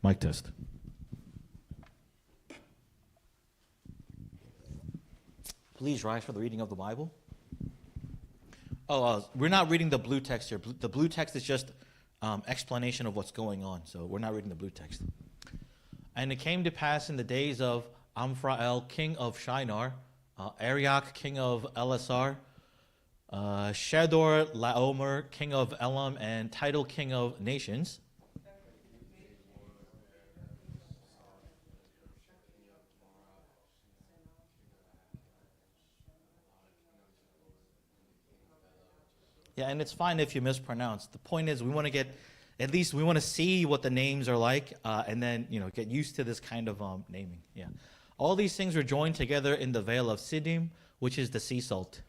Mic test. Please rise for the reading of the Bible. We're not reading the blue text here. The blue text is just explanation of what's going on. So we're not reading the blue text. And it came to pass in the days of Amphrael, king of Shinar, Arioch, king of Elasar, Shedor Laomer, king of Elam, and Tidal, king of nations. Yeah, and it's fine if you mispronounce. The point is we want to get, at least we want to see what the names are like, and then, get used to this kind of naming. Yeah. All these things were joined together in the vale of Siddim, which is the sea salt.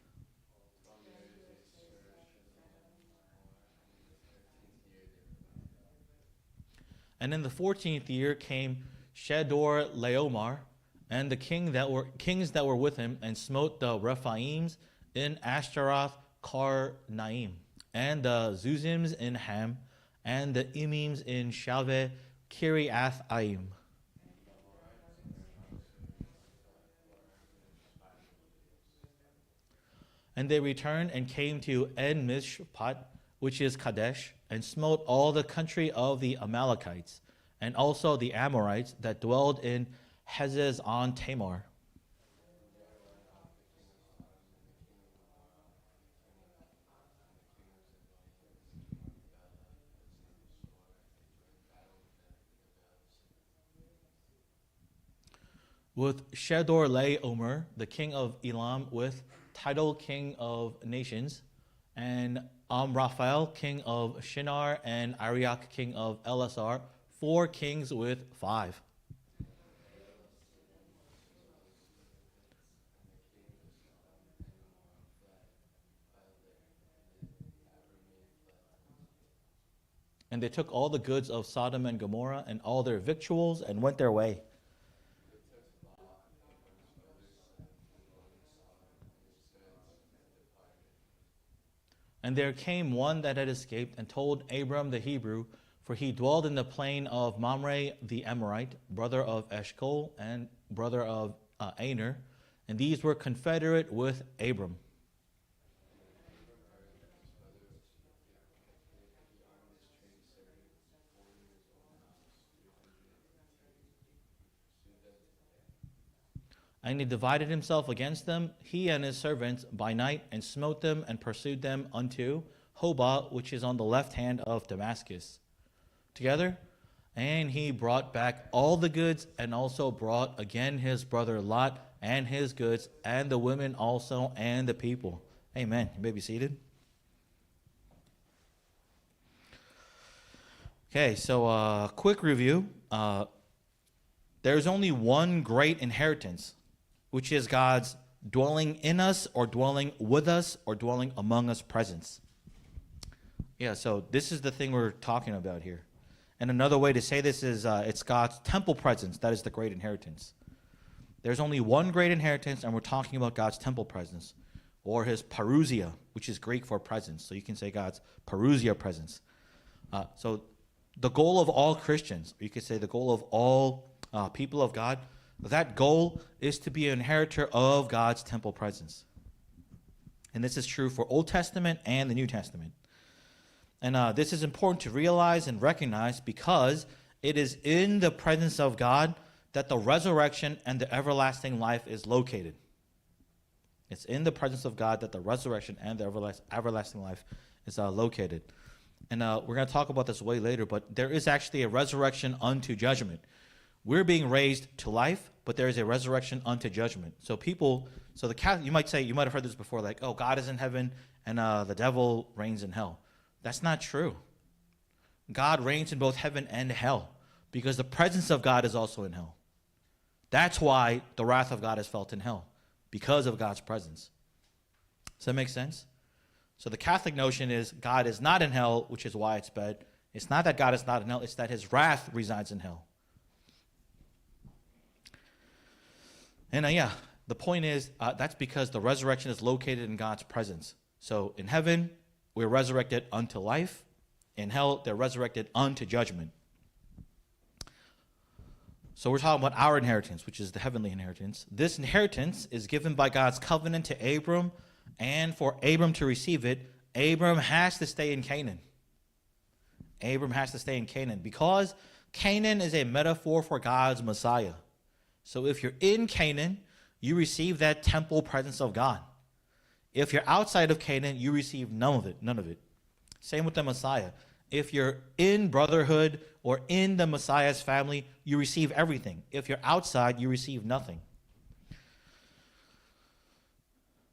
And in the 14th year came Shedor Laomar, and the kings that were with him, and smote the Rephaims in Ashtaroth Karnaim, and the Zuzims in Ham, and the Emims in Shaveh Kiriath-aim. And they returned and came to En Mishpat, which is Kadesh, and smote all the country of the Amalekites, and also the Amorites that dwelled in Hezez on Tamar. With Shedor Laomer, the king of Elam, with Tidal, king of nations, and Amraphel, king of Shinar, and Arioch, king of Elasar, 4 kings with 5. And they took all the goods of Sodom and Gomorrah and all their victuals and went their way. And there came one that had escaped and told Abram the Hebrew, for he dwelled in the plain of Mamre the Amorite, brother of Eshcol and brother of Aner, and these were confederate with Abram. And he divided himself against them, he and his servants, by night, and smote them and pursued them unto Hobah, which is on the left hand of Damascus. Together, and he brought back all the goods, and also brought again his brother Lot and his goods, and the women also, and the people. Amen. You may be seated. Okay, so quick review. There's only one great inheritance, which is God's dwelling in us, or dwelling with us, or dwelling among us presence. Yeah, so this is the thing we're talking about here. And another way to say this is it's God's temple presence. That is the great inheritance. There's only one great inheritance, and we're talking about God's temple presence, or his parousia, which is Greek for presence. So you can say God's parousia presence. So the goal of all Christians, or you could say the goal of all people of God, that goal is to be an inheritor of God's temple presence. And this is true for Old Testament and the New Testament. And this is important to realize and recognize, because it is in the presence of God that the resurrection and the everlasting life is located. It's in the presence of God that the resurrection and the everlasting life is located. And we're going to talk about this way later, but there is actually a resurrection unto judgment. We're being raised to life, but there is a resurrection unto judgment. So you might have heard this before, like, oh, God is in heaven and the devil reigns in hell. That's not true. God reigns in both heaven and hell, because the presence of God is also in hell. That's why the wrath of God is felt in hell, because of God's presence. Does that make sense? So the Catholic notion is God is not in hell, which is why it's bad. It's not that God is not in hell, it's that his wrath resides in hell. And the point is, that's because the resurrection is located in God's presence. So in heaven, we're resurrected unto life. In hell, they're resurrected unto judgment. So we're talking about our inheritance, which is the heavenly inheritance. This inheritance is given by God's covenant to Abram, and for Abram to receive it, Abram has to stay in Canaan. Abram has to stay in Canaan because Canaan is a metaphor for God's Messiah. So if you're in Canaan, you receive that temple presence of God. If you're outside of Canaan, you receive none of it. Same with the Messiah. If you're in brotherhood or in the Messiah's family, you receive everything. If you're outside, you receive nothing.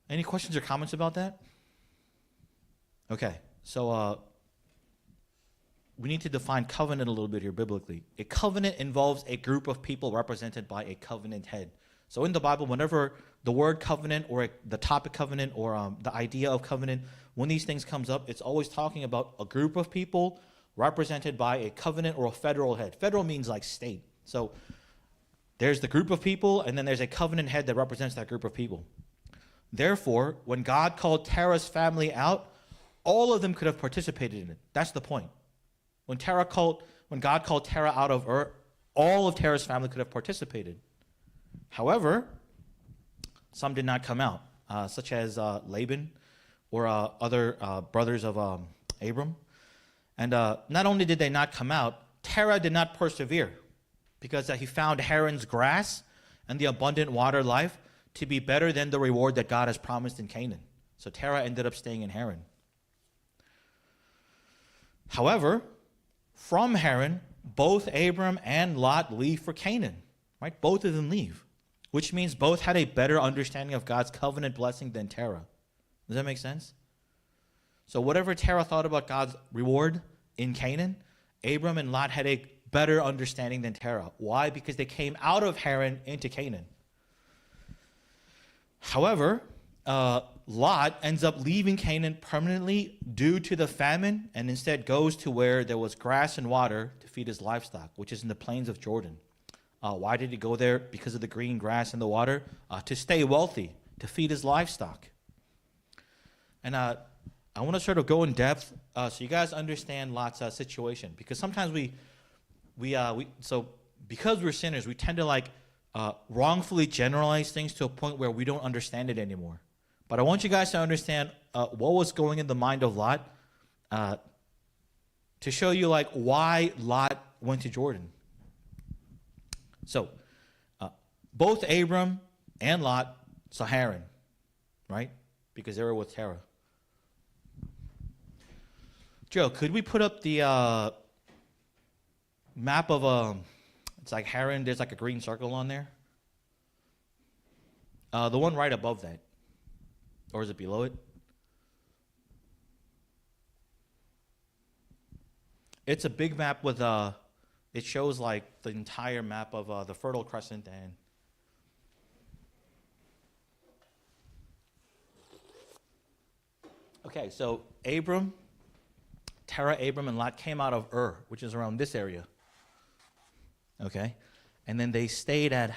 Any questions or comments about that? Okay, so we need to define covenant a little bit here biblically. A covenant involves a group of people represented by a covenant head. So in the Bible, whenever the word covenant or the topic covenant or the idea of covenant, when these things comes up, it's always talking about a group of people represented by a covenant or a federal head. Federal means like state. So there's the group of people, and then there's a covenant head that represents that group of people. Therefore, when God called Terah's family out, all of them could have participated in it. That's the point. When God called Terah out of Ur, all of Terah's family could have participated. However, some did not come out, such as Laban or other brothers of Abram. And not only did they not come out, Terah did not persevere because he found Haran's grass and the abundant water life to be better than the reward that God has promised in Canaan. So Terah ended up staying in Haran. However, from Haran, both Abram and Lot leave for Canaan. Right? Both of them leave, which means both had a better understanding of God's covenant blessing than Terah. Does that make sense? So whatever Terah thought about God's reward in Canaan, Abram and Lot had a better understanding than Terah. Why? Because they came out of Haran into Canaan. However, Lot ends up leaving Canaan permanently due to the famine and instead goes to where there was grass and water to feed his livestock, which is in the plains of Jordan. Why did he go there? Because of the green grass and the water? To stay wealthy, to feed his livestock. And I want to sort of go in depth so you guys understand Lot's situation. Because sometimes so because we're sinners, we tend to wrongfully generalize things to a point where we don't understand it anymore. But I want you guys to understand what was going in the mind of Lot to show you why Lot went to Jordan. So, both Abram and Lot saw Haran, right? Because they were with Terah. Joe, could we put up the map of, it's like Haran, there's like a green circle on there? The one right above that. Or is it below it? It's a big map with it shows the entire map of the Fertile Crescent and okay, so Terah, Abram, and Lot came out of Ur, which is around this area. Okay, and then they stayed at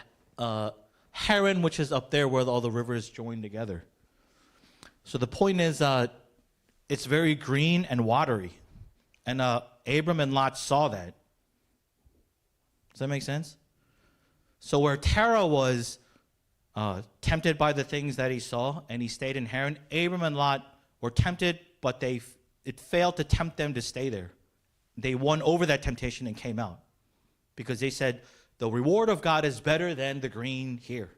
Haran, which is up there where all the rivers join together. So the point is, it's very green and watery, and Abram and Lot saw that. Does that make sense? So where Terah was tempted by the things that he saw, and he stayed in Haran, Abram and Lot were tempted, but it failed to tempt them to stay there. They won over that temptation and came out because they said, the reward of God is better than the green here.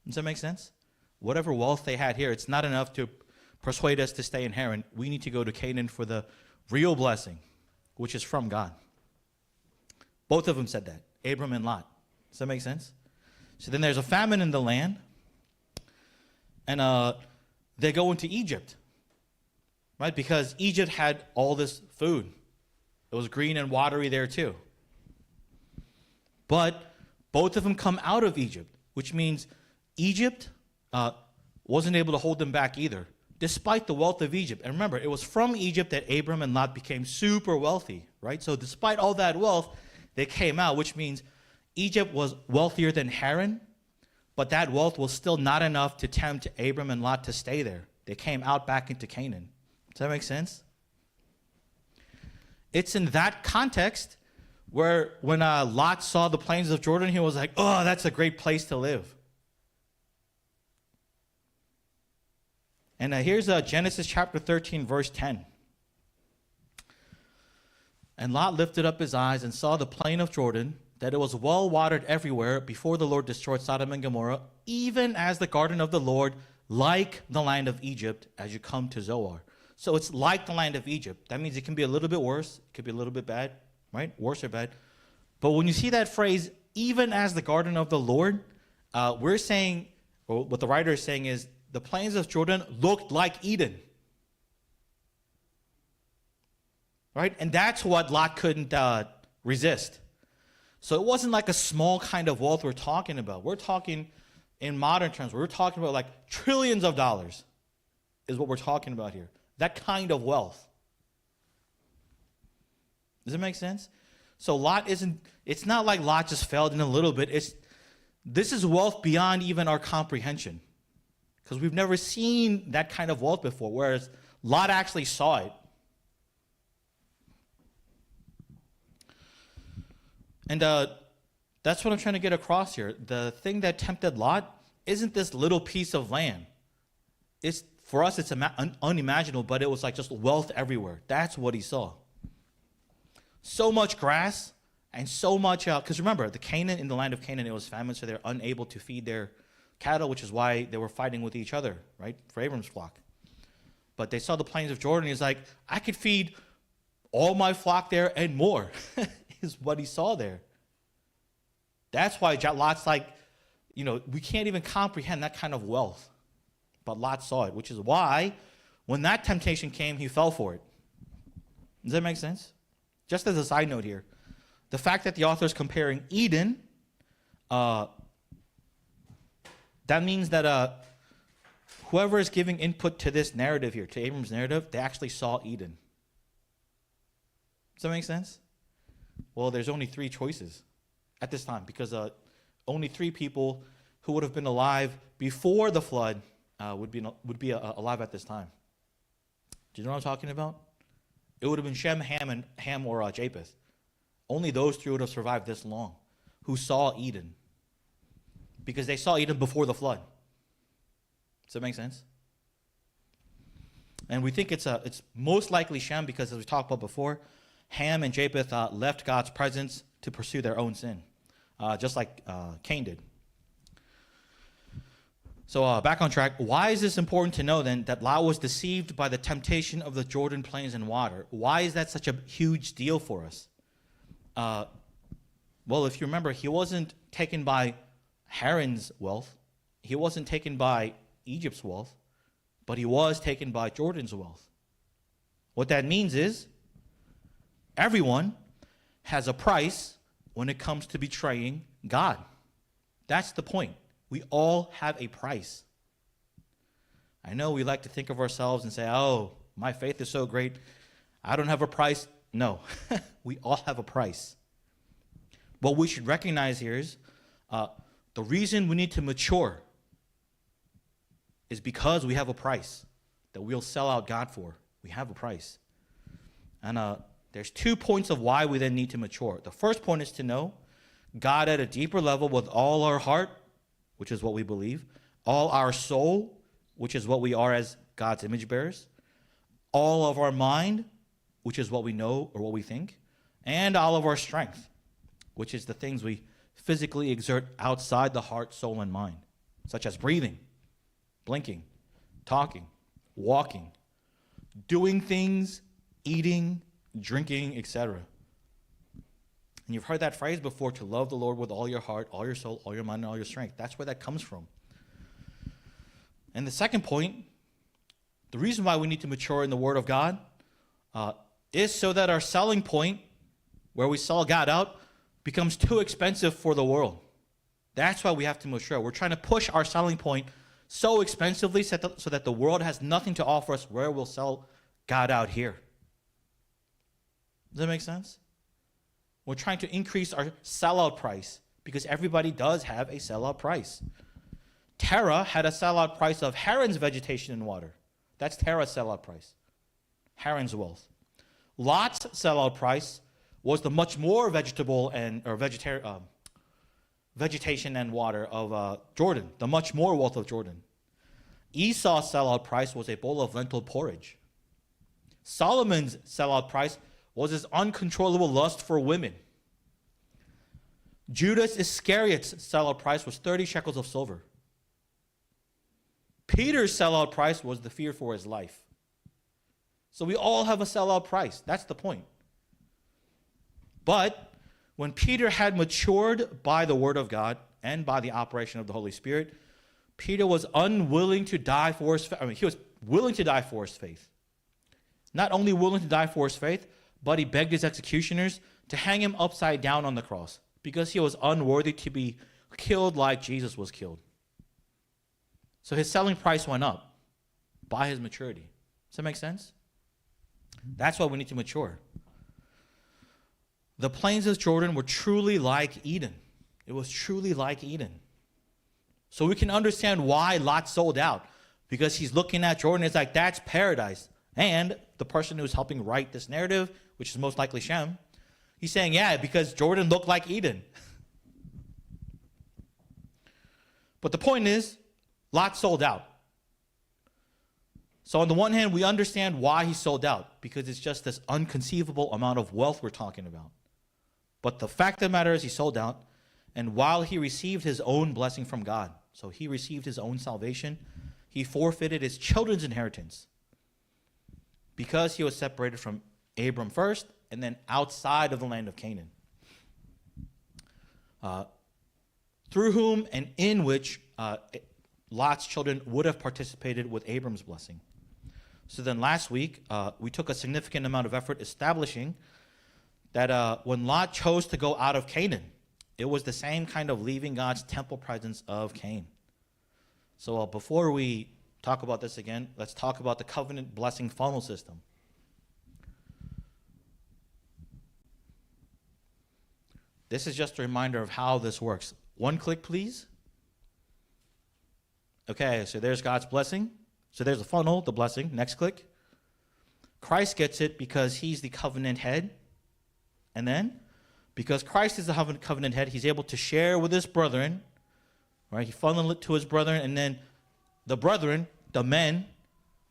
Does that make sense? Whatever wealth they had here, it's not enough to persuade us to stay in Haran. We need to go to Canaan for the real blessing, which is from God. Both of them said that, Abram and Lot. Does that make sense? So then there's a famine in the land, and they go into Egypt, right? Because Egypt had all this food. It was green and watery there too. But both of them come out of Egypt, which means Egypt wasn't able to hold them back either, despite the wealth of Egypt. And remember, it was from Egypt that Abram and Lot became super wealthy, right? So despite all that wealth, they came out, which means Egypt was wealthier than Haran, but that wealth was still not enough to tempt Abram and Lot to stay there. They came out back into Canaan. Does that make sense? It's in that context where when Lot saw the plains of Jordan, he was like, oh, that's a great place to live. And here's Genesis chapter 13, verse 10. And Lot lifted up his eyes and saw the plain of Jordan, that it was well watered everywhere before the Lord destroyed Sodom and Gomorrah, even as the garden of the Lord, like the land of Egypt, as you come to Zoar. So it's like the land of Egypt. That means it can be a little bit worse. It could be a little bit bad, right? Worse or bad. But when you see that phrase, even as the garden of the Lord, we're saying, or what the writer is saying is, the plains of Jordan looked like Eden. Right? And that's what Lot couldn't resist. So it wasn't like a small kind of wealth we're talking about. We're talking in modern terms. We're talking about like trillions of dollars is what we're talking about here. That kind of wealth. Does it make sense? So Lot it's not like Lot just failed in a little bit. This is wealth beyond even our comprehension. Because we've never seen that kind of wealth before, whereas Lot actually saw it. And that's what I'm trying to get across here. The thing that tempted Lot isn't this little piece of land. For us, it's unimaginable, but it was like just wealth everywhere. That's what he saw. So much grass and so much, because remember, in the land of Canaan, it was famine, so they're unable to feed their cattle, which is why they were fighting with each other, right, for Abram's flock. But they saw the plains of Jordan. He's like, I could feed all my flock there and more, is what he saw there. That's why Lot's like, we can't even comprehend that kind of wealth. But Lot saw it, which is why when that temptation came, he fell for it. Does that make sense? Just as a side note here, the fact that the author is comparing Eden, that means that whoever is giving input to this narrative here, to Abram's narrative, they actually saw Eden. Does that make sense? Well, there's only 3 choices at this time, because only 3 people who would have been alive before the flood would be alive at this time. Do you know what I'm talking about? It would have been Shem, Ham, or Japheth. Only those 3 would have survived this long, who saw Eden, because they saw Eden before the flood. Does that make sense? And we think it's most likely Shem, because as we talked about before, Ham and Japheth left God's presence to pursue their own sin, just like Cain did. So back on track. Why is this important to know then, that Lot was deceived by the temptation of the Jordan plains and water? Why is that such a huge deal for us? Well, if you remember, he wasn't taken by Haran's wealth. He wasn't taken by Egypt's wealth, but he was taken by Jordan's wealth. What that means is everyone has a price when it comes to betraying God. That's the point. We all have a price. I know we like to think of ourselves and say, oh, my faith is so great, I don't have a price. No, we all have a price. What we should recognize here is the reason we need to mature is because we have a price that we'll sell out God for. We have a price. And there's 2 points of why we then need to mature. The first point is to know God at a deeper level with all our heart, which is what we believe, all our soul, which is what we are as God's image bearers, all of our mind, which is what we know or what we think, and all of our strength, which is the things we physically exert outside the heart, soul, and mind, such as breathing, blinking, talking, walking, doing things, eating, drinking, etc. And you've heard that phrase before, to love the Lord with all your heart, all your soul, all your mind, and all your strength. That's where that comes from. And the second point, the reason why we need to mature in the Word of God is so that our selling point, where we sell God out, becomes too expensive for the world. That's why we have to mature. We're trying to push our selling point so expensively so that the world has nothing to offer us where we'll sell God out here. Does that make sense? We're trying to increase our sellout price because everybody does have a sellout price. Terah had a sellout price of Haran's vegetation and water. That's Terah's sellout price. Haran's wealth. Lot's sellout price was the much more vegetation and water of Jordan, the much more wealth of Jordan. Esau's sellout price was a bowl of lentil porridge. Solomon's sellout price was his uncontrollable lust for women. Judas Iscariot's sellout price was 30 shekels of silver. Peter's sellout price was the fear for his life. So we all have a sellout price. That's the point. But when Peter had matured by the word of God and by the operation of the Holy Spirit, Peter was unwilling to die for his faith. He was willing to die for his faith. Not only willing to die for his faith, but he begged his executioners to hang him upside down on the cross because he was unworthy to be killed like Jesus was killed. So his selling price went up by his maturity. Does that make sense? That's why we need to mature. The plains of Jordan were truly like Eden. It was truly like Eden. So we can understand why Lot sold out. Because he's looking at Jordan, it's like, that's paradise. And the person who's helping write this narrative, which is most likely Shem, he's saying, yeah, because Jordan looked like Eden. But the point is, Lot sold out. So on the one hand, we understand why he sold out, because it's just this unconceivable amount of wealth we're talking about. But the fact of the matter is he sold out, and while he received his own blessing from God, so he received his own salvation, he forfeited his children's inheritance because he was separated from Abram first and then outside of the land of Canaan, through whom and in which Lot's children would have participated with Abram's blessing. So then last week, we took a significant amount of effort establishing that when Lot chose to go out of Canaan, it was the same kind of leaving God's temple presence of Cain. So before we talk about this again, let's talk about the covenant blessing funnel system. This is just a reminder of how this works. One click, please. Okay, so there's God's blessing. So there's the funnel, the blessing. Next click. Christ gets it because he's the covenant head. And then, because Christ is the covenant head, he's able to share with his brethren. Right? He funneled it to his brethren, and then the brethren, the men,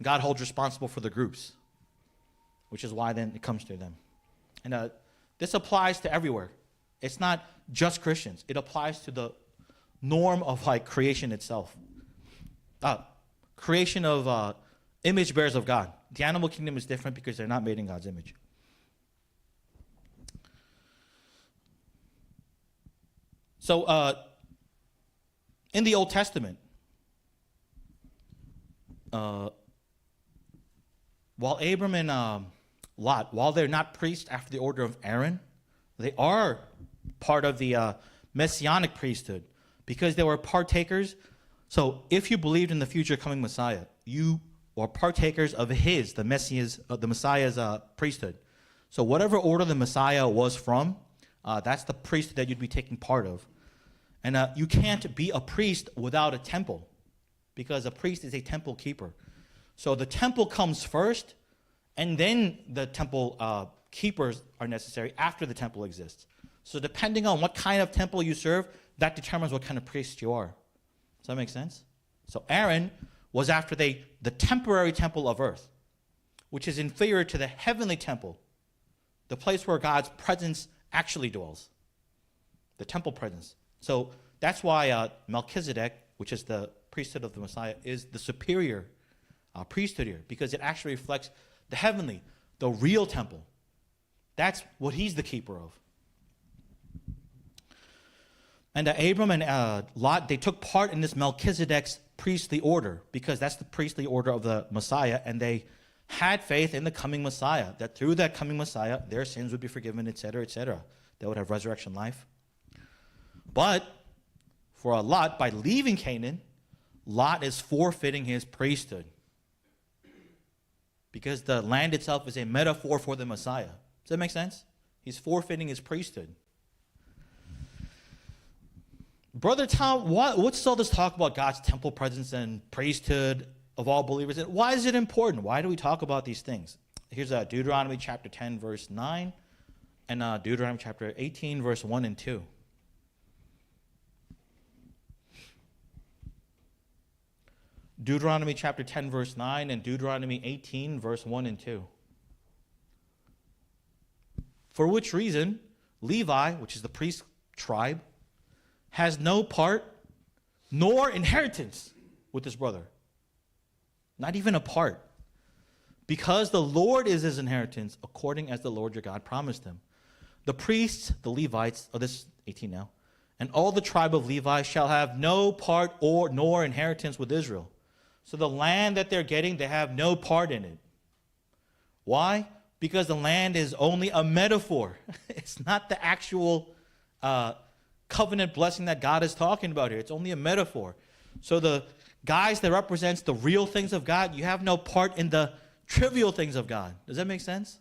God holds responsible for the groups, which is why then it comes to them. And this applies to everywhere. It's not just Christians. It applies to the norm of like creation itself. Creation of image bearers of God. The animal kingdom is different because they're not made in God's image. So in the Old Testament, while Abram and Lot, while they're not priests after the order of Aaron, they are part of the messianic priesthood because they were partakers. So if you believed in the future coming Messiah, you are partakers of the Messiah's priesthood. So whatever order the Messiah was from, that's the priesthood that you'd be taking part of. And you can't be a priest without a temple, because a priest is a temple keeper. So the temple comes first, and then the temple keepers are necessary after the temple exists. So depending on what kind of temple you serve, that determines what kind of priest you are. Does that make sense? So Aaron was after the temporary temple of earth, which is inferior to the heavenly temple, the place where God's presence actually dwells, the temple presence. So that's why Melchizedek, which is the priesthood of the Messiah, is the superior priesthood here, because it actually reflects the heavenly, the real temple. That's what he's the keeper of. And Abram and Lot, they took part in this Melchizedek's priestly order, because that's the priestly order of the Messiah, and they had faith in the coming Messiah, that through that coming Messiah, their sins would be forgiven, etc., etc. They would have resurrection life. But for Lot, by leaving Canaan, Lot is forfeiting his priesthood, because the land itself is a metaphor for the Messiah. Does that make sense? He's forfeiting his priesthood. Brother Tom, what's all this talk about God's temple presence and priesthood of all believers? Why is it important? Why do we talk about these things? Here's Deuteronomy chapter 10, verse 9. and Deuteronomy chapter 18, verse 1 and 2. Deuteronomy chapter 10, verse 9, and Deuteronomy 18, verse 1 and 2. For which reason, Levi, which is the priest tribe, has no part nor inheritance with his brother. Not even a part. Because the Lord is his inheritance, according as the Lord your God promised him. The priests, the Levites, this is 18 now, and all the tribe of Levi shall have no part or nor inheritance with Israel. So the land that they're getting, they have no part in it. Why? Because the land is only a metaphor. It's not the actual covenant blessing that God is talking about here. It's only a metaphor. So the guys that represents the real things of God, you have no part in the trivial things of God. Does that make sense?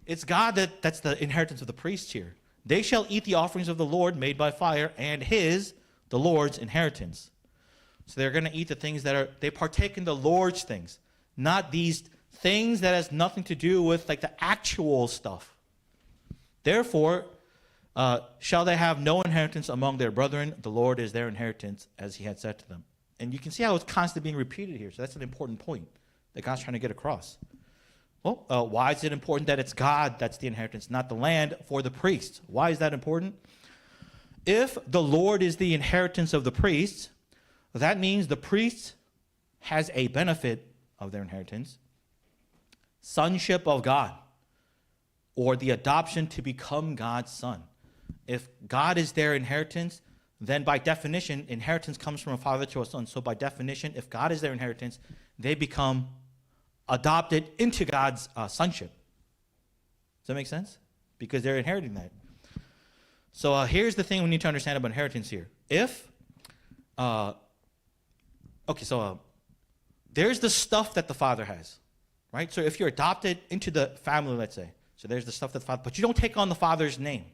It's God that's the inheritance of the priests here. They shall eat the offerings of the Lord made by fire, and the Lord's inheritance. So they're going to eat the things they partake in the Lord's things, not these things that has nothing to do with like the actual stuff. Therefore, shall they have no inheritance among their brethren. The Lord is their inheritance, as he had said to them. And you can see how it's constantly being repeated here. So that's an important point that God's trying to get across. Well, why is it important that it's God that's the inheritance, not the land for the priests? Why is that important? If the Lord is the inheritance of the priests, that means the priest has a benefit of their inheritance. Sonship of God, or the adoption to become God's son. If God is their inheritance, then by definition, inheritance comes from a father to a son. So by definition, if God is their inheritance, they become adopted into God's sonship. Does that make sense? Because they're inheriting that. So here's the thing we need to understand about inheritance here. There's the stuff that the father has, right? So if you're adopted into the family, let's say, so there's the stuff that the father, but you don't take on the father's name.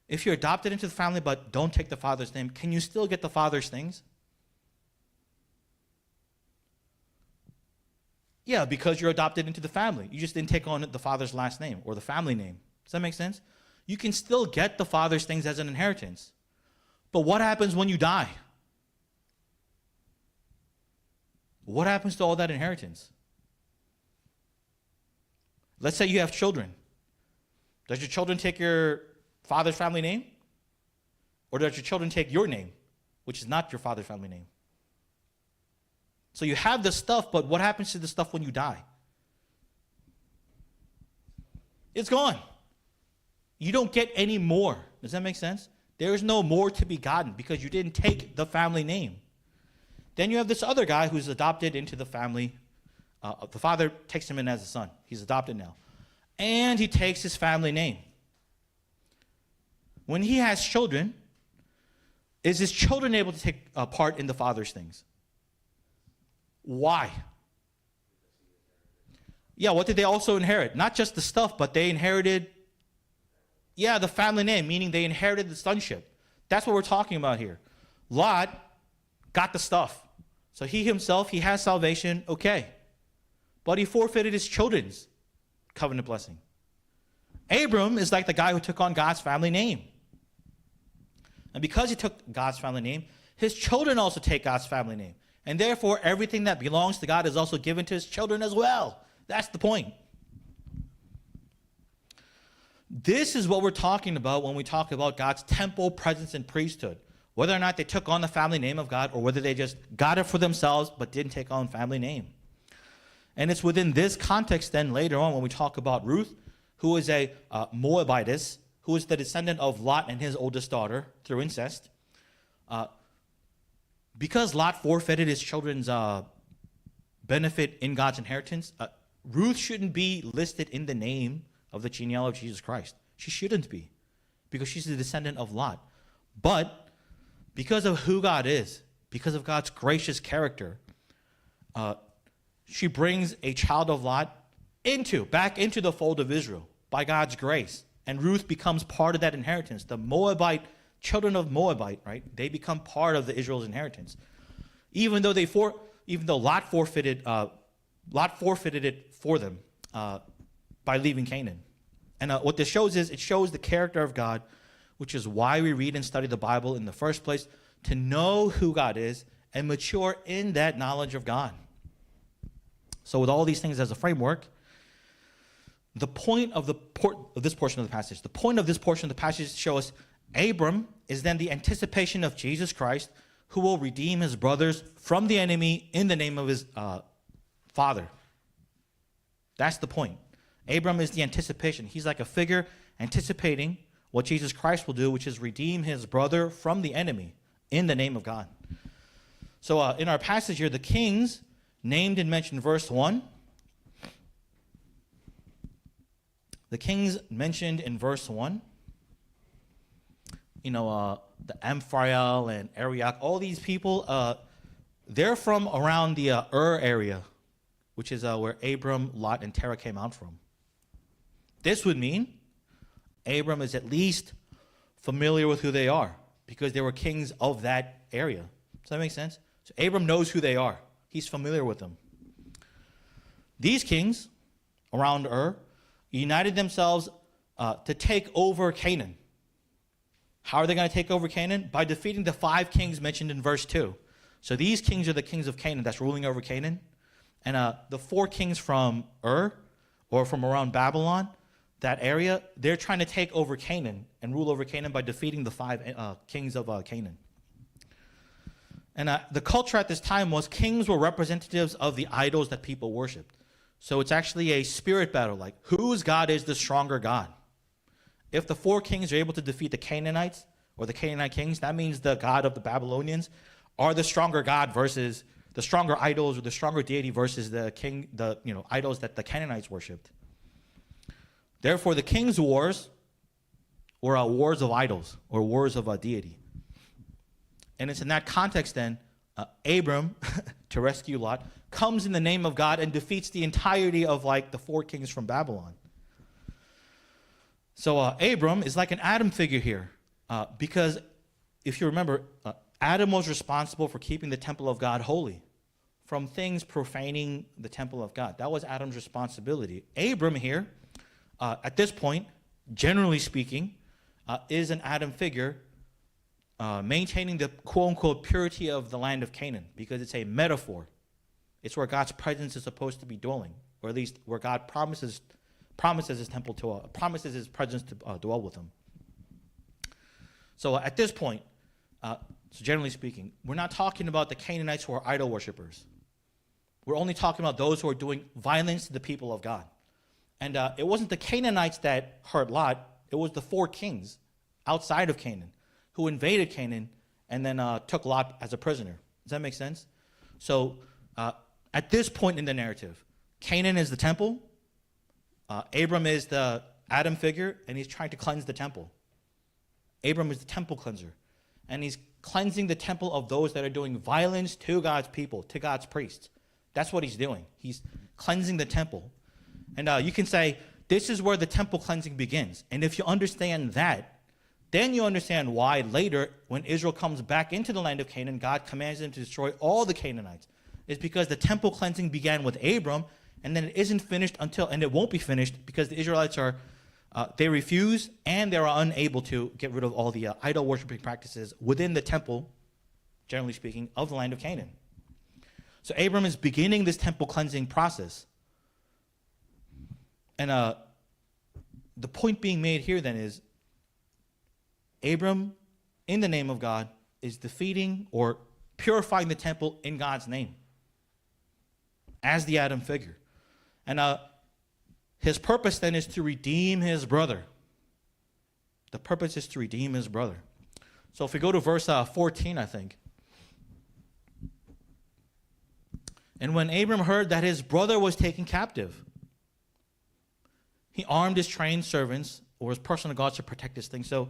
If you're adopted into the family but don't take the father's name, can you still get the father's things? Yeah, because you're adopted into the family. You just didn't take on the father's last name or the family name. Does that make sense? You can still get the father's things as an inheritance. But what happens when you die? What happens to all that inheritance? Let's say you have children. Does your children take your father's family name? Or does your children take your name, which is not your father's family name? So you have the stuff, but what happens to the stuff when you die? It's gone. You don't get any more. Does that make sense? There is no more to be gotten because you didn't take the family name. Then you have this other guy who's adopted into the family. The father takes him in as a son. He's adopted now. And he takes his family name. When he has children, is his children able to take part in the father's things? Why? Yeah, what did they also inherit? Not just the stuff, but they inherited, the family name, meaning they inherited the sonship. That's what we're talking about here. Lot got the stuff. So he himself, he has salvation, okay. But he forfeited his children's covenant blessing. Abram is like the guy who took on God's family name. And because he took God's family name, his children also take God's family name. And therefore, everything that belongs to God is also given to his children as well. That's the point. This is what we're talking about when we talk about God's temple, presence, and priesthood. Whether or not they took on the family name of God or whether they just got it for themselves but didn't take on family name. And it's within this context then later on when we talk about Ruth, who is a Moabitess, who is the descendant of Lot and his oldest daughter through incest. Because Lot forfeited his children's benefit in God's inheritance, Ruth shouldn't be listed in the name of the genealogy of Jesus Christ. She shouldn't be, because she's the descendant of Lot. But because of who God is, because of God's gracious character, she brings a child of Lot back into the fold of Israel by God's grace. And Ruth becomes part of that inheritance. The Moabite, children of Moabite, right? They become part of the Israel's inheritance. Even though Lot forfeited it for them by leaving Canaan. And what this shows is it shows the character of God, which is why we read and study the Bible in the first place, to know who God is and mature in that knowledge of God. So with all these things as a framework, the point of this portion of the passage, the point of this portion of the passage is to show us Abram is then the anticipation of Jesus Christ, who will redeem his brothers from the enemy in the name of his Father. That's the point. Abram is the anticipation. He's like a figure anticipating what Jesus Christ will do, which is redeem his brother from the enemy in the name of God. So in our passage here, the kings named and mentioned in verse 1. The kings mentioned in verse 1, the Amphrael and Arioch, all these people, they're from around the Ur area, which is where Abram, Lot, and Terah came out from. This would mean Abram is at least familiar with who they are because they were kings of that area. Does that make sense? So Abram knows who they are. He's familiar with them. These kings around Ur united themselves to take over Canaan. How are they going to take over Canaan? By defeating the 5 kings mentioned in verse 2. So these kings are the kings of Canaan that's ruling over Canaan. And the 4 kings from Ur, or from around Babylon, that area, they're trying to take over Canaan and rule over Canaan by defeating the 5 kings of Canaan. And the culture at this time was kings were representatives of the idols that people worshipped. So it's actually a spirit battle, like whose God is the stronger God? If the 4 kings are able to defeat the Canaanites or the Canaanite kings, that means the God of the Babylonians are the stronger God versus the stronger idols or the stronger deity versus the idols that the Canaanites worshipped. Therefore, the kings' wars were wars of idols or wars of deity. And it's in that context then, Abram, to rescue Lot, comes in the name of God and defeats the entirety of the 4 kings from Babylon. So Abram is like an Adam figure here because if you remember, Adam was responsible for keeping the temple of God holy from things profaning the temple of God. That was Adam's responsibility. Abram here, at this point, generally speaking, is an Adam figure maintaining the quote-unquote purity of the land of Canaan because it's a metaphor. It's where God's presence is supposed to be dwelling, or at least where God promises his temple to promises his presence to dwell with him. So at this point, so generally speaking, we're not talking about the Canaanites who are idol worshippers. We're only talking about those who are doing violence to the people of God. And it wasn't the Canaanites that hurt Lot. It was the 4 kings outside of Canaan who invaded Canaan and then took Lot as a prisoner. Does that make sense? So at this point in the narrative, Canaan is the temple. Abram is the Adam figure, and he's trying to cleanse the temple. Abram is the temple cleanser, and he's cleansing the temple of those that are doing violence to God's people, to God's priests. That's what he's doing. He's cleansing the temple. And you can say, this is where the temple cleansing begins. And if you understand that, then you understand why later, when Israel comes back into the land of Canaan, God commands them to destroy all the Canaanites. It's because the temple cleansing began with Abram, and then it isn't finished and it won't be finished because the Israelites they refuse and they are unable to get rid of all the idol worshiping practices within the temple, generally speaking, of the land of Canaan. So Abram is beginning this temple cleansing process. And the point being made here then is Abram, in the name of God, is defeating or purifying the temple in God's name as the Adam figure. And his purpose then is to redeem his brother. The purpose is to redeem his brother. So if we go to verse 14, I think. And when Abram heard that his brother was taken captive, he armed his trained servants or his personal guards to protect this thing. So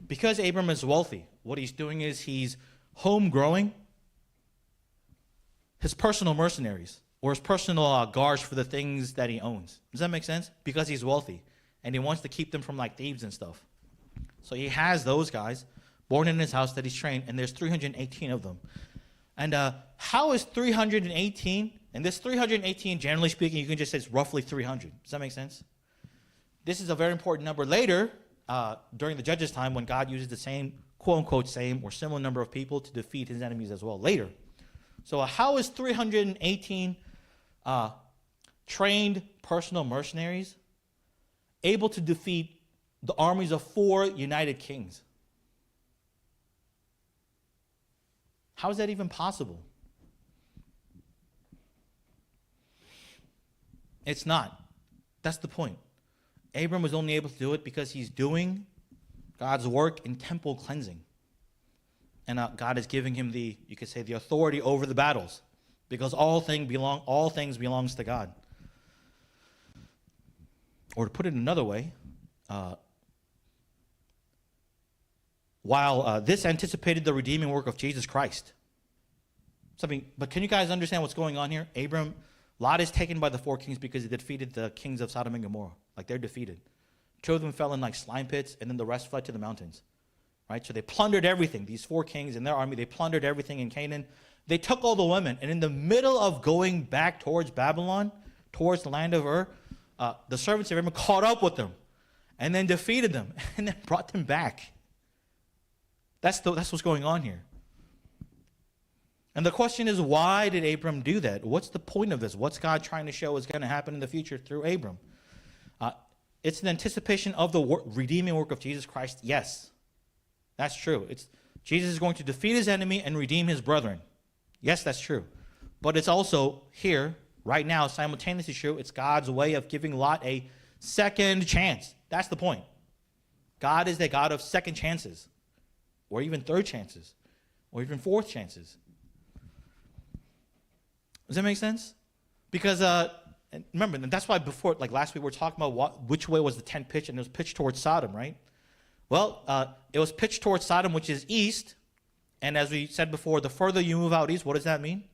because Abram is wealthy, what he's doing is he's home growing his personal mercenaries or his personal guards for the things that he owns. Does that make sense? Because he's wealthy and he wants to keep them from like thieves and stuff. So he has those guys born in his house that he's trained, and there's 318 of them. And how is 318? And this 318, generally speaking, you can just say it's roughly 300. Does that make sense? this is a very important number later, during the Judges' time, when God uses the same, quote-unquote, same or similar number of people to defeat his enemies as well later. So how is 318 trained personal mercenaries able to defeat the armies of 4 united kings? How is that even possible? It's not. That's the point. Abram was only able to do it because he's doing God's work in temple cleansing. And God is giving him the, you could say, the authority over the battles, because all things belongs to God. Or to put it another way, while this anticipated the redeeming work of Jesus Christ. But can you guys understand what's going on here? Lot is taken by the 4 kings because they defeated the kings of Sodom and Gomorrah. Like, they're defeated. 2 of them fell in like slime pits, and then the rest fled to the mountains. Right? So they plundered everything. These 4 kings and their army, they plundered everything in Canaan. They took all the women, and in the middle of going back towards Babylon, towards the land of Ur, the servants of Abram caught up with them, and then defeated them, and then brought them back. That's what's going on here. And the question is, why did Abram do that? What's the point of this? What's God trying to show is going to happen in the future through Abram? It's an anticipation of the redeeming work of Jesus Christ. Yes, that's true. Jesus is going to defeat his enemy and redeem his brethren. Yes, that's true. But it's also here, right now, simultaneously true. It's God's way of giving Lot a second chance. That's the point. God is the God of second chances, or even third chances, or even fourth chances. Does that make sense? Because remember, that's why before, like last week, we were talking about which way was the tent pitched, and it was pitched towards Sodom, right? Well, it was pitched towards Sodom, which is east. And as we said before, the further you move out east, what does that mean?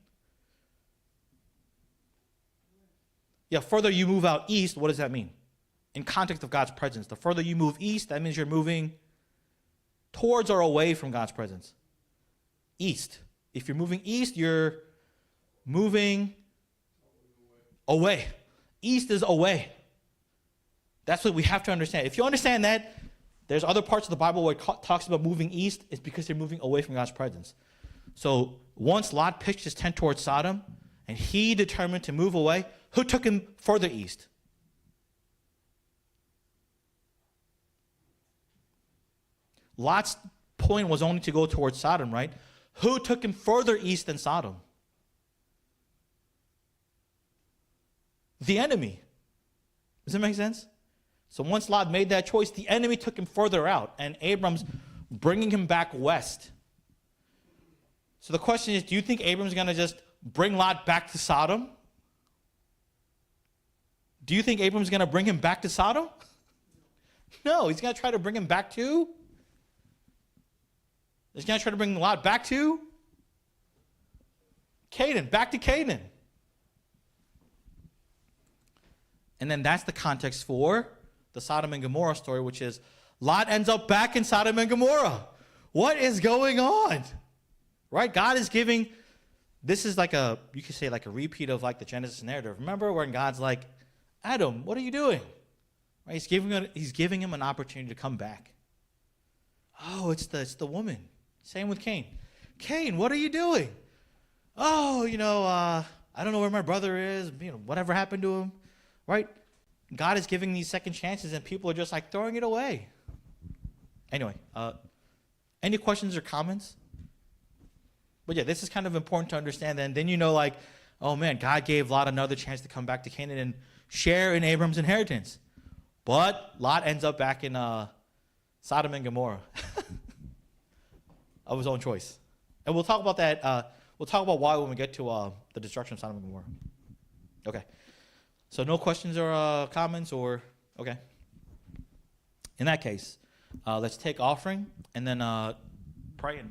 Yeah, further you move out east, what does that mean? In context of God's presence, the further you move east, that means you're moving towards or away from God's presence. East. If you're moving east, you're moving away. East is away. That's what we have to understand. If you understand that, there's other parts of the Bible where it talks about moving east. It's because they're moving away from God's presence. So once Lot pitched his tent towards Sodom, and he determined to move away, who took him further east? Lot's point was only to go towards Sodom, right? Who took him further east than Sodom? The enemy. Does that make sense? So once Lot made that choice, the enemy took him further out, and Abram's bringing him back west. So the question is, do you think Abram's going to just bring Lot back to Sodom? Do you think Abram's going to bring him back to Sodom? No, he's going to try to bring him back to? He's going to try to bring Lot back to? Canaan, back to Canaan. And then that's the context for the Sodom and Gomorrah story, which is Lot ends up back in Sodom and Gomorrah. What is going on? Right? God is giving, this is like you could say like a repeat of like the Genesis narrative. Remember when God's like, Adam, what are you doing? Right? He's giving him an opportunity to come back. Oh, it's the woman. Same with Cain. Cain, what are you doing? Oh, I don't know where my brother is. Whatever happened to him. Right? God is giving these second chances, and people are just like throwing it away. Anyway, any questions or comments? But yeah, this is kind of important to understand. And then like, oh man, God gave Lot another chance to come back to Canaan and share in Abram's inheritance. But Lot ends up back in Sodom and Gomorrah of his own choice. And we'll talk about that. We'll talk about why when we get to the destruction of Sodom and Gomorrah. Okay. So no questions or comments or, okay. In that case, let's take offering and then pray and